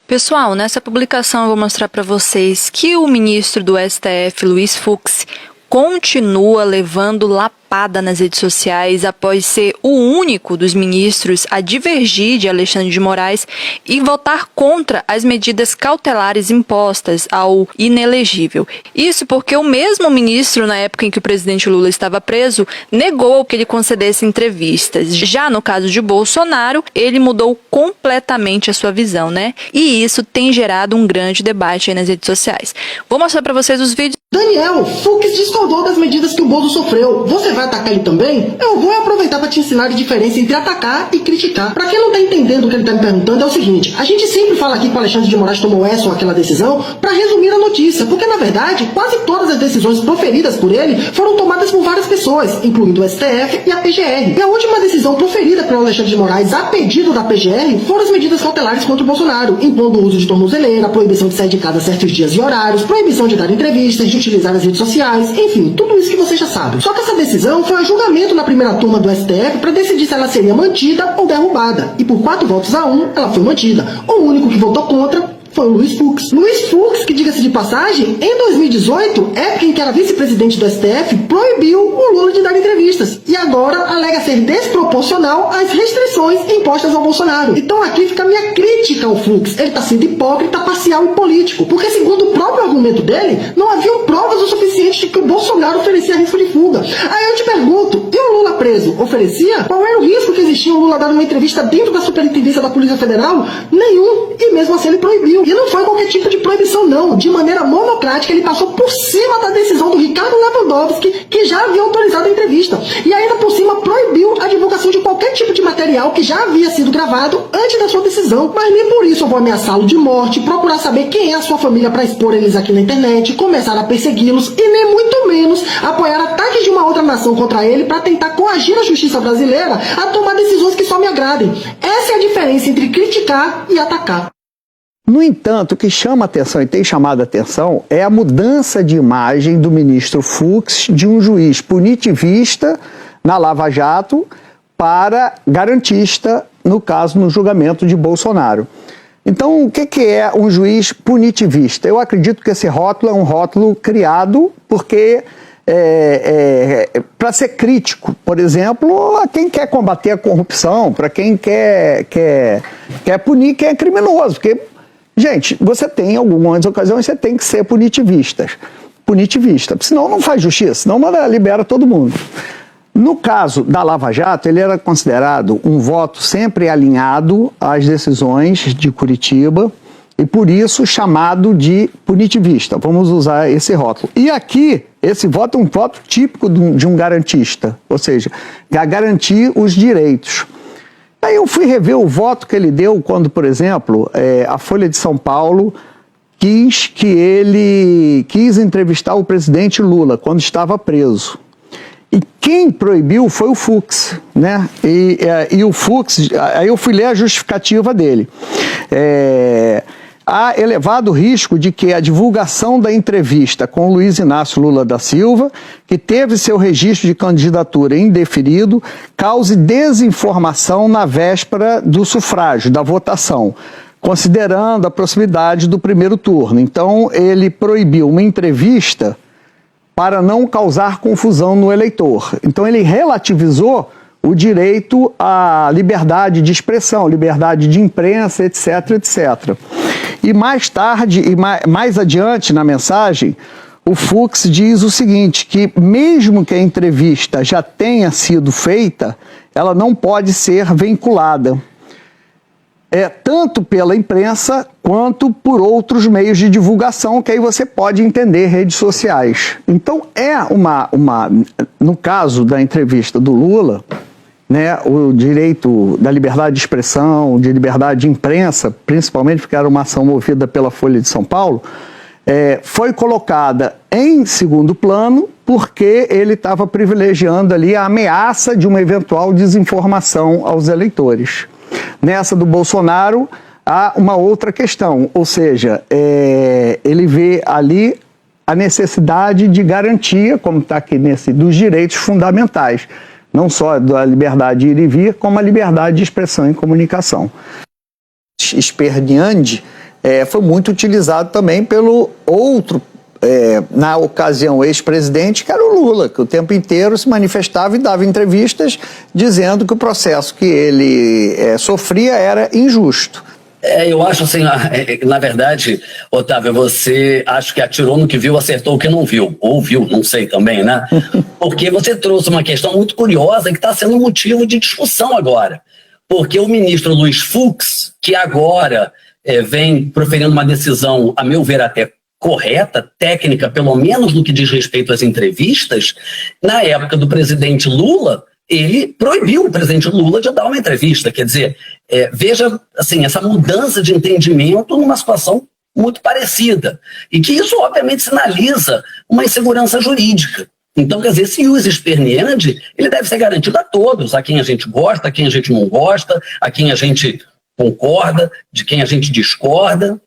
Pessoal, nessa publicação eu vou mostrar para vocês que o ministro do STF, Luiz Fux, continua levando lapada nas redes sociais após ser o único dos ministros a divergir de Alexandre de Moraes e votar contra as medidas cautelares impostas ao inelegível. Isso porque o mesmo ministro, na época em que o presidente Lula estava preso, negou que ele concedesse entrevistas. Já no caso de Bolsonaro, ele mudou completamente a sua visão, né? E isso tem gerado um grande debate aí nas redes sociais. Vou mostrar para vocês os vídeos. Daniel, Fux discordou das medidas que o Bozo sofreu. Você vai atacar ele também? Eu vou aproveitar para te ensinar a diferença entre atacar e criticar. Para quem não tá entendendo o que ele tá me perguntando, é o seguinte: a gente sempre fala aqui que o Alexandre de Moraes tomou essa ou aquela decisão para resumir a notícia, porque na verdade quase todas as decisões proferidas por ele foram tomadas por várias pessoas, incluindo o STF e a PGR. E a última decisão proferida pelo Alexandre de Moraes a pedido da PGR foram as medidas cautelares contra o Bolsonaro, impondo o uso de tornozeleira, proibição de sair de casa certos dias e horários, proibição de dar entrevistas, de utilizar as redes sociais, enfim, tudo isso que você já sabe. Só que essa decisão foi a julgamento na primeira turma do STF para decidir se ela seria mantida ou derrubada. E por 4-1, ela foi mantida. O único que votou contra foi o Luiz Fux. Luiz Fux, que diga-se de passagem, em 2018, época em que era vice-presidente do STF, proibiu o Lula de dar entrevistas. E agora alega ser desproporcional às restrições impostas ao Bolsonaro. Então aqui fica a minha crítica ao Fux. Ele está sendo hipócrita, parcial e político. Porque segundo o próprio argumento dele, não haviam provas o suficiente de que o Bolsonaro oferecia risco de fuga. Aí eu te pergunto, e o Lula preso? Oferecia? Qual era o risco que existia o Lula dar uma entrevista dentro da superintendência da Polícia Federal? Nenhum. E mesmo assim ele proibiu. E não foi qualquer tipo de proibição, não. De maneira monocrática, ele passou por cima da decisão do Ricardo Lewandowski, que já havia autorizado a entrevista. E ainda por cima proibiu a divulgação de qualquer tipo de material que já havia sido gravado antes da sua decisão. Mas nem por isso eu vou ameaçá-lo de morte, procurar saber quem é a sua família para expor eles aqui na internet, começar a persegui-los e nem muito menos apoiar ataques de uma outra nação contra ele para tentar coagir a justiça brasileira a tomar decisões que só me agradem. Essa é a diferença entre criticar e atacar. No entanto, o que chama atenção e tem chamado a atenção é a mudança de imagem do ministro Fux de um juiz punitivista na Lava Jato para garantista, no caso, no julgamento de Bolsonaro. Então, o que é um juiz punitivista? Eu acredito que esse rótulo é um rótulo criado porque para ser crítico, por exemplo, a quem quer combater a corrupção, para quem quer punir quem é criminoso, porque gente, você tem, em algumas ocasiões, você tem que ser punitivista, senão não faz justiça, senão libera todo mundo. No caso da Lava Jato, ele era considerado um voto sempre alinhado às decisões de Curitiba e, por isso, chamado de punitivista. Vamos usar esse rótulo. E aqui, esse voto é um voto típico de um garantista, ou seja, garantir os direitos. Aí eu fui rever o voto que ele deu quando, por exemplo, a Folha de São Paulo quis entrevistar o presidente Lula quando estava preso. E quem proibiu foi o Fux, né? E o Fux, aí eu fui ler a justificativa dele. Há elevado risco de que a divulgação da entrevista com Luiz Inácio Lula da Silva, que teve seu registro de candidatura indeferido, cause desinformação na véspera do sufrágio, da votação, considerando a proximidade do primeiro turno. Então, ele proibiu uma entrevista para não causar confusão no eleitor. Então, ele relativizou o direito à liberdade de expressão, liberdade de imprensa, etc, etc. E mais tarde, e mais adiante na mensagem, o Fux diz o seguinte, que mesmo que a entrevista já tenha sido feita, ela não pode ser vinculada, tanto pela imprensa quanto por outros meios de divulgação, que aí você pode entender redes sociais. Então, no caso da entrevista do Lula, né, o direito da liberdade de expressão, de liberdade de imprensa, principalmente porque era uma ação movida pela Folha de São Paulo, foi colocada em segundo plano porque ele estava privilegiando ali a ameaça de uma eventual desinformação aos eleitores. Nessa do Bolsonaro, há uma outra questão, ou seja, ele vê ali a necessidade de garantia, como está aqui dos direitos fundamentais, não só da liberdade de ir e vir, como a liberdade de expressão e comunicação. Esperniandi foi muito utilizado também pelo outro, na ocasião, ex-presidente, que era o Lula, que o tempo inteiro se manifestava e dava entrevistas dizendo que o processo que ele sofria era injusto. Eu acho assim, na verdade, Otávio, você acho que atirou no que viu, acertou o que não viu. Ou viu, não sei também, né? Porque você trouxe uma questão muito curiosa que está sendo motivo de discussão agora. Porque o ministro Luiz Fux, que agora vem proferindo uma decisão, a meu ver, até correta, técnica, pelo menos no que diz respeito às entrevistas, na época do presidente Lula, ele proibiu o presidente Lula de dar uma entrevista. Quer dizer, veja assim, essa mudança de entendimento numa situação muito parecida. E que isso, obviamente, sinaliza uma insegurança jurídica. Então, quer dizer, esse ius esperneandi, ele deve ser garantido a todos, a quem a gente gosta, a quem a gente não gosta, a quem a gente concorda, de quem a gente discorda.